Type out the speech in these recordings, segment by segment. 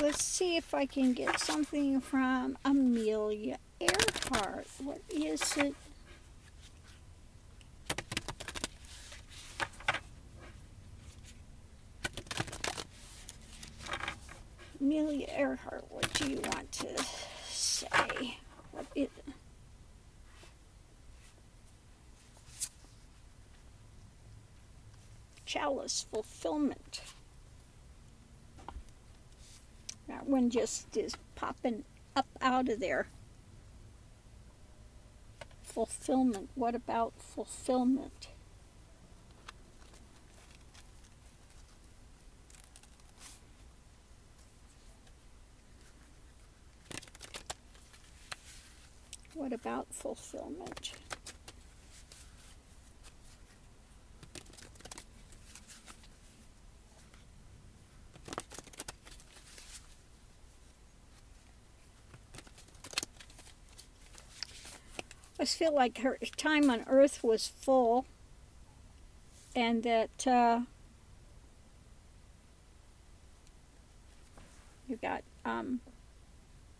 let's see if I can get something from Amelia Erhardt. What is it? Amelia Erhardt, what do you want to say? What is it? Chalice fulfillment. That one just is popping up out of there. Fulfillment. What about fulfillment? What about fulfillment? I just feel like her time on Earth was full, and that you got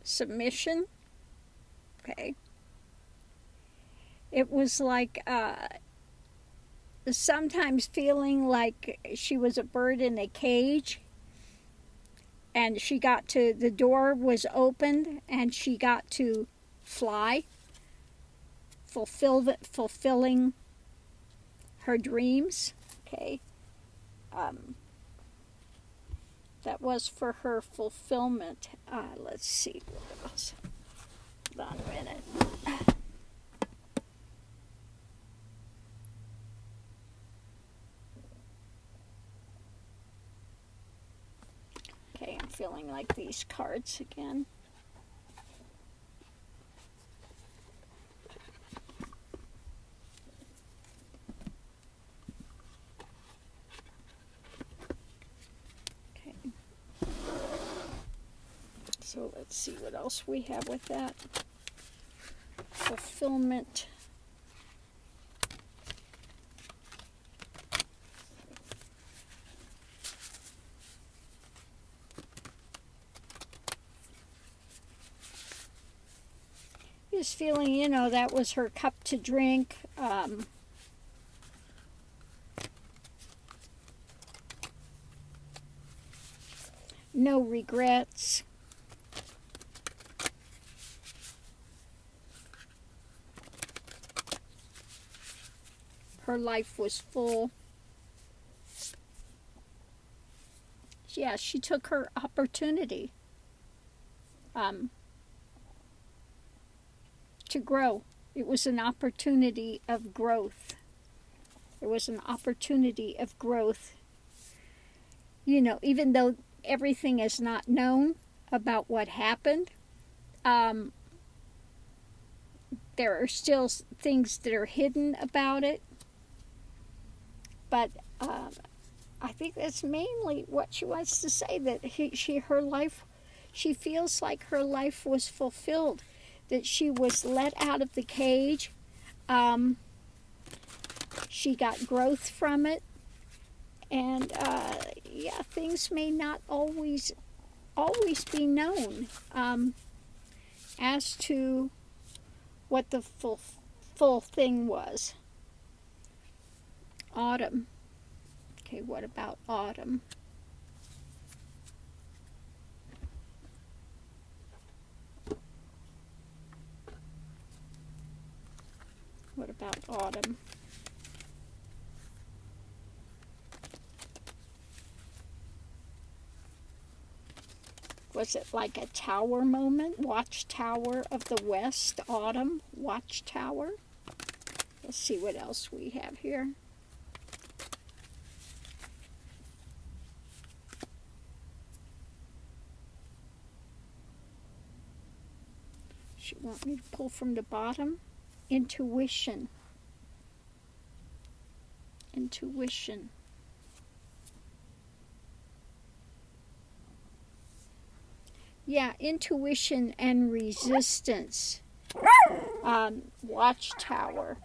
submission. Okay. It was like sometimes feeling like she was a bird in a cage, and she got to, the door was opened and she got to fly, fulfilling her dreams. Okay. That was for her fulfillment. Let's see what else. Hold on a minute. Okay, I'm feeling like these cards again. Okay. So let's see what else we have with that. Fulfillment. Just feeling, you know, that was her cup to drink. No regrets. Her life was full. Yeah, she took her opportunity to grow. It was an opportunity of growth. There was an opportunity of growth. You know, even though everything is not known about what happened, there are still things that are hidden about it. But I think that's mainly what she wants to say, that she feels like her life was fulfilled, that she was let out of the cage. She got growth from it. And yeah, things may not always be known as to what the full thing was. Autumn. Okay, what about autumn? What about autumn? Was it like a tower moment? Watchtower of the West, autumn, watchtower. Let's see what else we have here. She want me to pull from the bottom? Intuition. Intuition. Yeah, intuition and resistance. Watchtower.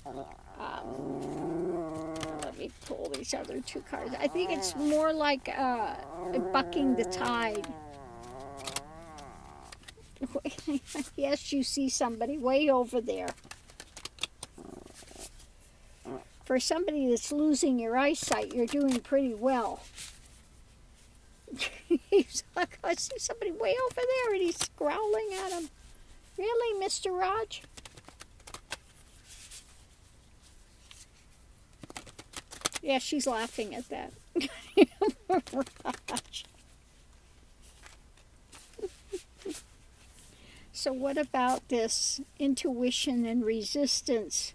Let me pull these other two cards. I think it's more like bucking the tide. Yes, you see somebody way over there. For somebody that's losing your eyesight, you're doing pretty well. He's like, I see somebody way over there, and he's growling at him. Really, Mr. Raj? Yeah, she's laughing at that. Raj. So what about this intuition and resistance?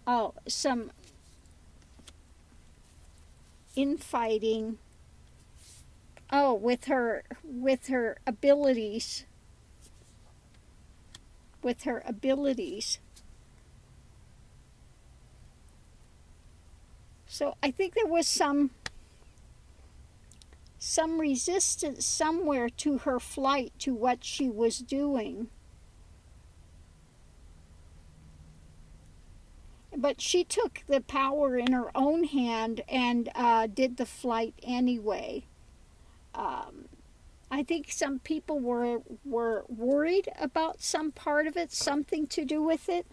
Oh, some infighting. Oh, with her abilities. With her abilities. So I think there was some resistance somewhere to her flight, to what she was doing. But she took the power in her own hand and did the flight anyway. I think some people were worried about some part of it, something to do with it.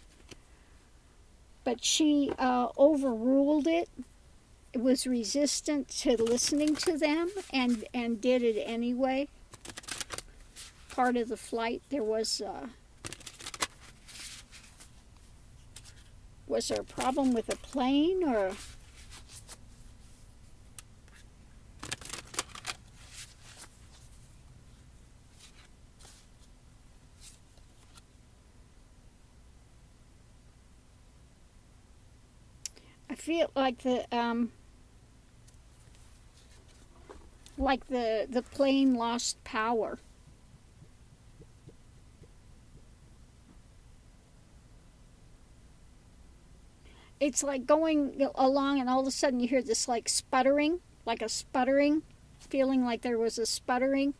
But she overruled it. It was resistant to listening to them and did it anyway. Part of the flight, there was there a problem with a plane, or? I feel like the plane lost power. It's like going along and all of a sudden you hear this like sputtering, like a sputtering, feeling like there was a sputtering.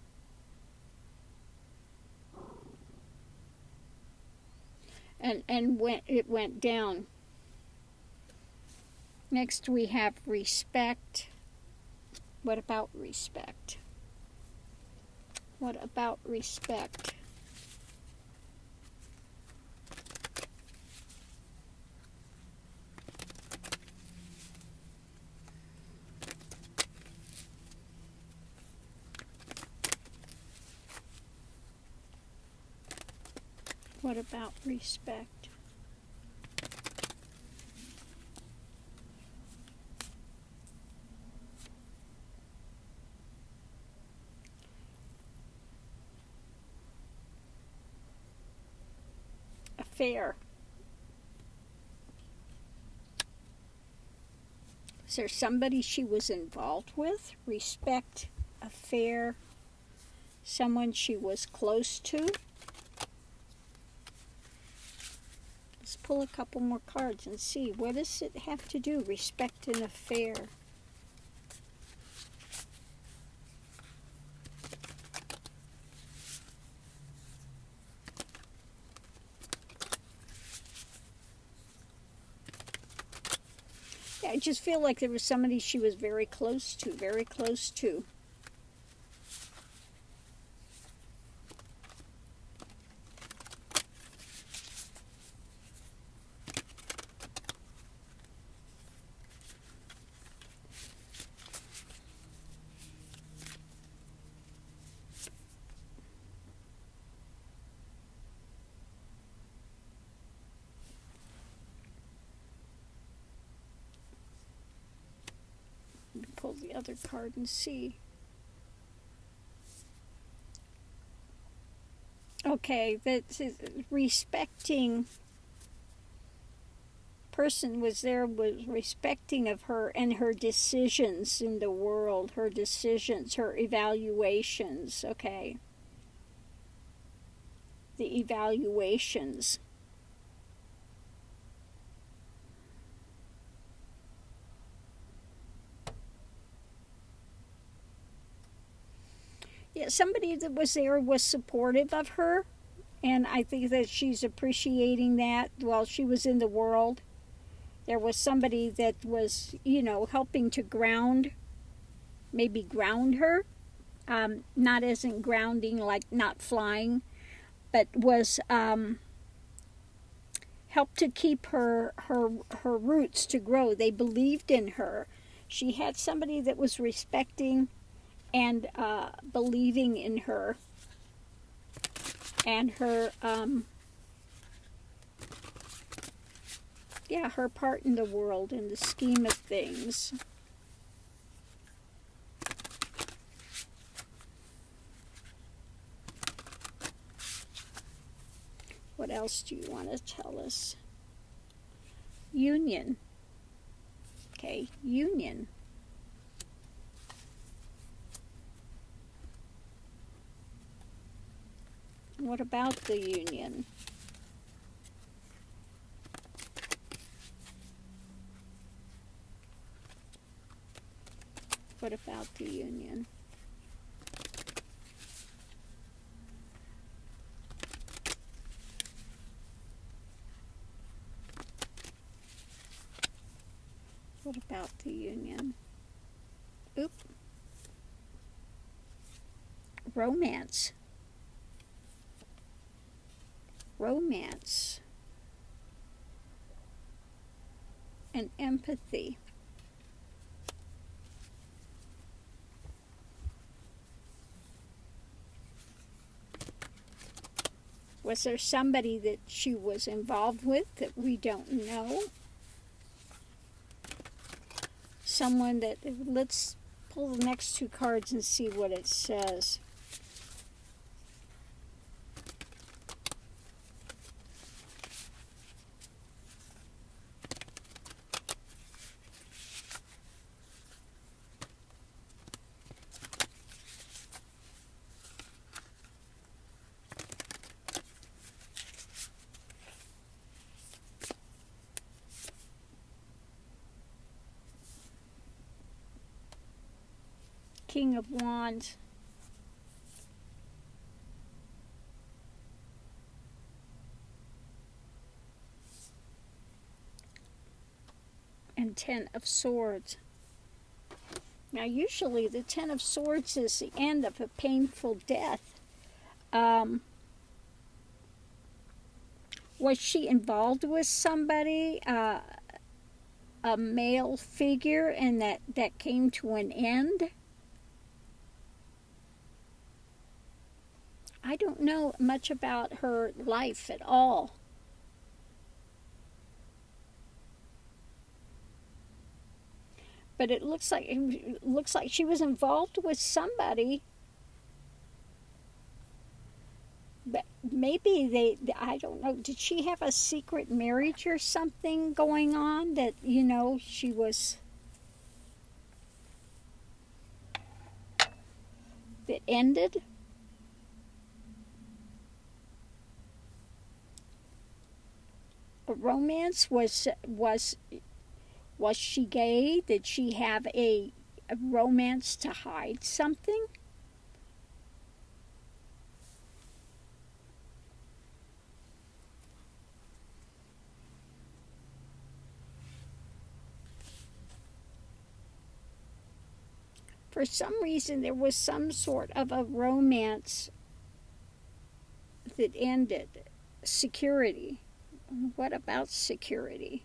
And it went down. Next we have respect. What about respect? What about respect? What about respect? Affair. Is there somebody she was involved with? Respect, affair, someone she was close to? Let's pull a couple more cards and see. What does it have to do? Respect and affair. Yeah, I just feel like there was somebody she was very close to, very close to. Pull the other card and see. Okay, that's respecting. Person was there, was respecting of her and her decisions in the world, her decisions, her evaluations. Okay, the evaluations. Yeah, somebody that was there was supportive of her, and I think that she's appreciating that while she was in the world. There was somebody that was, helping to maybe ground her. Not as in grounding, like not flying, but was helped to keep her roots to grow. They believed in her. She had somebody that was respecting and believing in her and her her part in the world, in the scheme of things. What else do you want to tell us? Union. Okay, union. What about the union? What about the union? What about the union? Oop. Romance. Romance. And empathy. Was there somebody that she was involved with that we don't know? Someone that, let's pull the next two cards and see what it says. King of Wands. And Ten of Swords. Now usually the Ten of Swords is the end of a painful death. Was she involved with somebody, a male figure, and that came to an end? I don't know much about her life at all. But it looks like she was involved with somebody. But maybe I don't know, did she have a secret marriage or something going on that, she was, that ended? A romance? Was she gay? Did she have a romance to hide something? For some reason, there was some sort of a romance that ended. Security. What about security?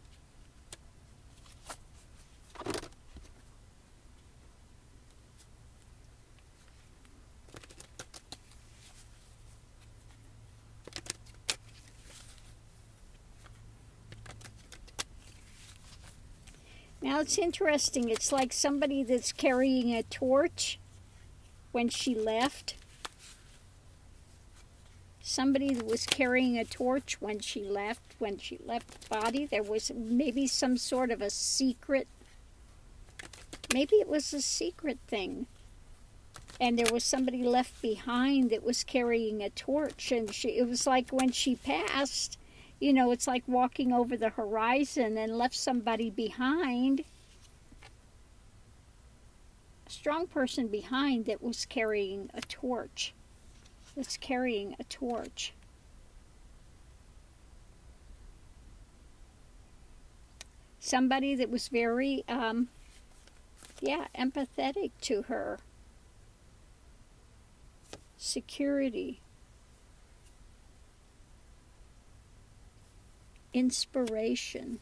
Now it's interesting. It's like somebody that's carrying a torch when she left. Somebody that was carrying a torch when she left the body. There was maybe some sort of a secret. Maybe it was a secret thing. And there was somebody left behind that was carrying a torch. And it was like when she passed, it's like walking over the horizon and left somebody behind. A strong person behind that was carrying a torch. Somebody that was very, empathetic to her. Security. Inspiration.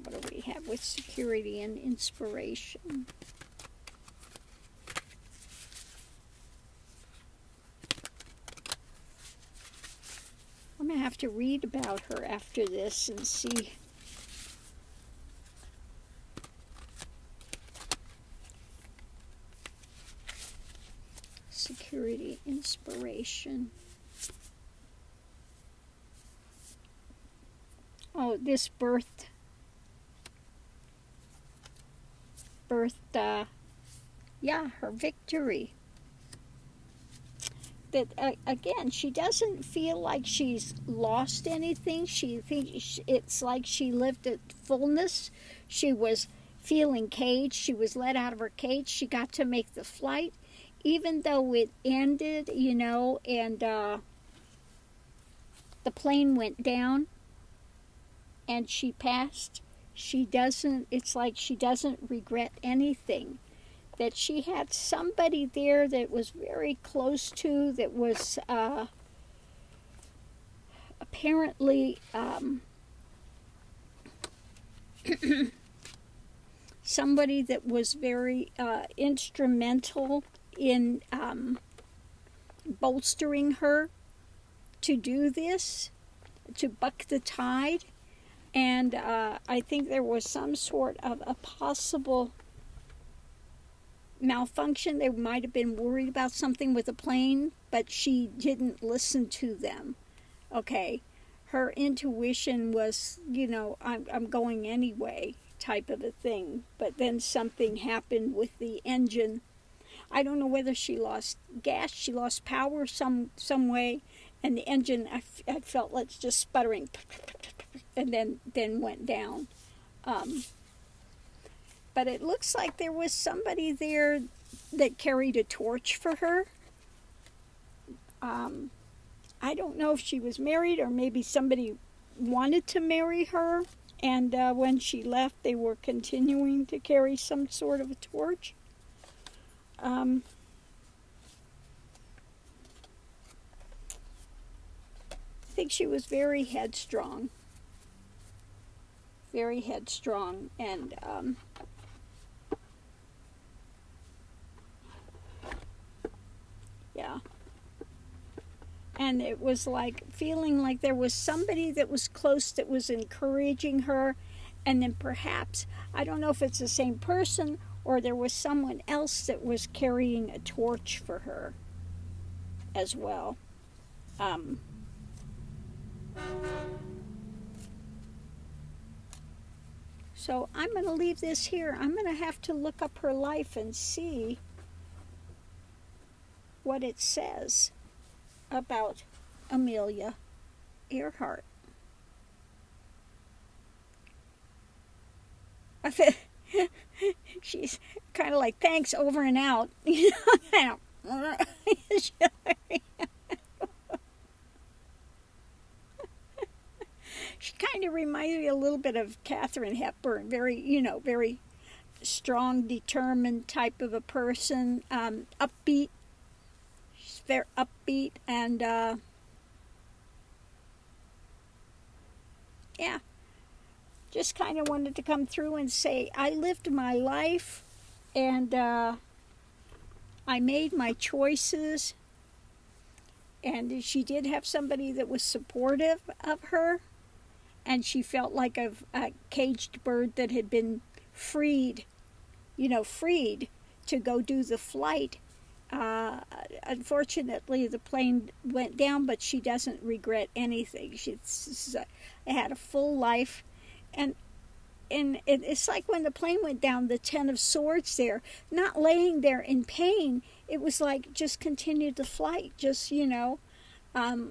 What do we have with security and inspiration? I'm going to have to read about her after this and see. Security, inspiration. Oh, this birthed, her victory. That again, she doesn't feel like she's lost anything. She thinks it's like she lived at fullness. She was feeling caged. She was let out of her cage. She got to make the flight, even though it ended, and the plane went down and she passed. It's like she doesn't regret anything. That she had somebody there that was very close to, that was apparently somebody that was very instrumental in bolstering her to do this, to buck the tide. And I think there was some sort of a possible malfunction. They might have been worried about something with the plane, but she didn't listen to them. Okay, her intuition was, I'm going anyway type of a thing. But then something happened with the engine. I don't know whether she lost gas, she lost power some way, and the engine, I felt like just sputtering, and then went down. But it looks like there was somebody there that carried a torch for her. I don't know if she was married or maybe somebody wanted to marry her. And when she left, they were continuing to carry some sort of a torch. I think she was very headstrong. Very headstrong. And yeah. And it was like feeling like there was somebody that was close that was encouraging her. And then perhaps, I don't know if it's the same person or there was someone else that was carrying a torch for her as well. So I'm going to leave this here. I'm going to have to look up her life and see what it says about Amelia Earhart. She's kind of like, thanks, over and out. She kind of reminds me a little bit of Katharine Hepburn. Very strong, determined type of a person. Upbeat. She's very upbeat and yeah. Just kind of wanted to come through and say, I lived my life and I made my choices. And she did have somebody that was supportive of her. And she felt like a caged bird that had been freed to go do the flight. Unfortunately, the plane went down, but she doesn't regret anything. She had a full life. And it's like when the plane went down, the Ten of Swords there, not laying there in pain. It was like just continued the flight, just, um,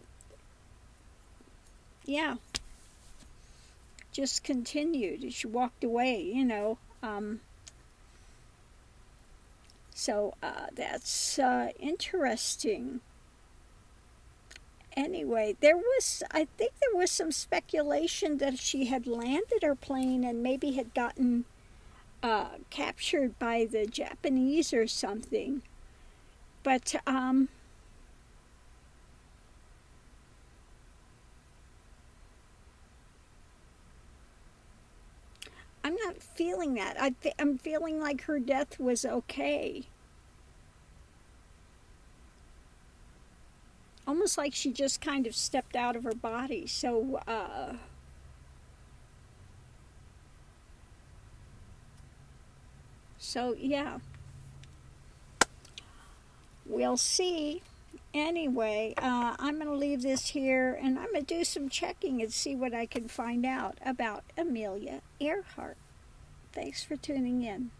yeah, just continued. She walked away, So that's interesting. Anyway, I think there was some speculation that she had landed her plane and maybe had gotten captured by the Japanese or something. But I'm not feeling that. I'm feeling like her death was okay. Almost like she just kind of stepped out of her body. So yeah, we'll see. Anyway, I'm going to leave this here and I'm going to do some checking and see what I can find out about Amelia Earhart. Thanks for tuning in.